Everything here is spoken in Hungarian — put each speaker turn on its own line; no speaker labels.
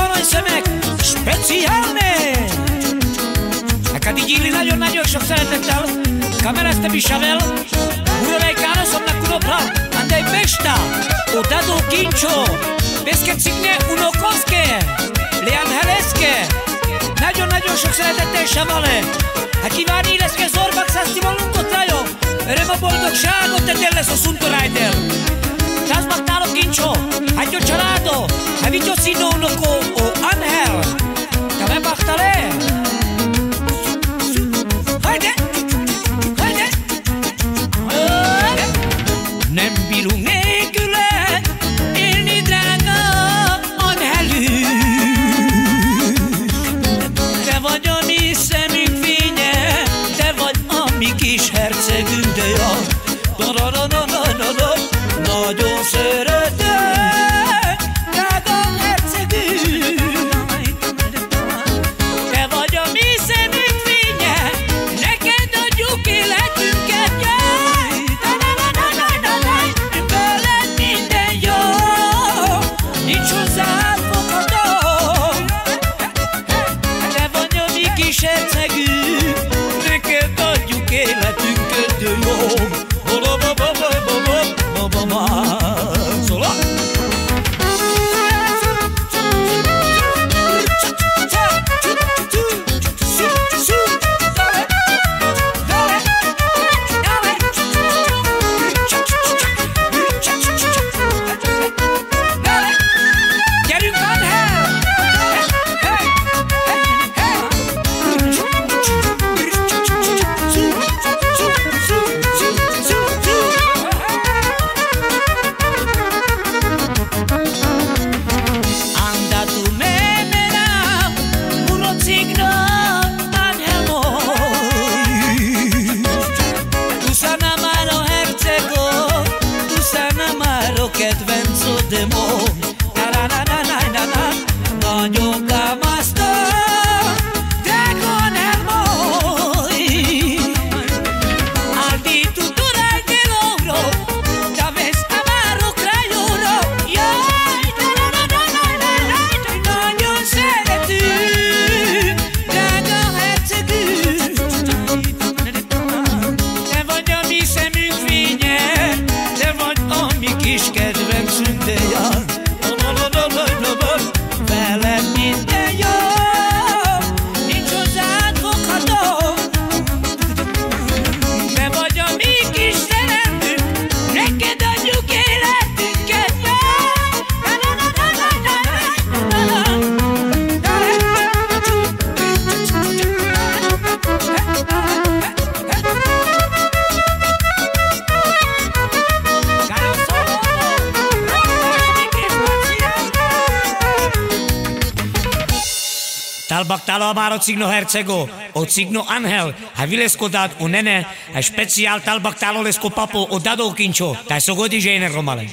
Torony szemek speciálne! Neked így illi nagyon-nagyon sok szeretettel kamerázte Bisavel, urovej kánoszomnak unopra, andej Besta, o Dado Kincsó, Beszkecikne unokovszke, Leán Heleszke, nagyon-nagyon sok szeretettel Savale, hát kívánni leszke zorbak szasztivalunkat rajo, öröm a boldogságot te lesz a szuntorájdel. Tázbaktálok Kincsó, hát jó családo, hát vigyó színó unokó, o Angel, te mebaktale. Nem bírunk nélküle élni, drága Angelus. Te vagy a mi szemünk fénye, te vagy a mi kis hercegünk, de ja, nagyon szeretem, drága hercegünk. Te vagy a mi szemünk fénye, neked adjuk életünket, jaj. Veled minden jó, nincs hozzád fogható. Te vagy a mi kis hercegünk, neked adjuk életünket, de jó. Kedvencod de mo, nagyon kámasztó, drága Angel mój. Aldi tudorai de logro, da vez amaro craioro, jaj, nagyon szeretünk, drága hercegünk. Te vagy a mi szemünk fénye, te vagy a mi kis kedvencünk, de jár. Veled minden jó, nincs hozzád fogható. Te vagy a mi kis szerelmünk, neked adjuk életünket, Talbaktalo amaro cigno hercego, o cigno Angel, ha vilesko dat u nene, a speciál talbaktalo lesko papo o Dado Kincsó, taj so godi žene romale.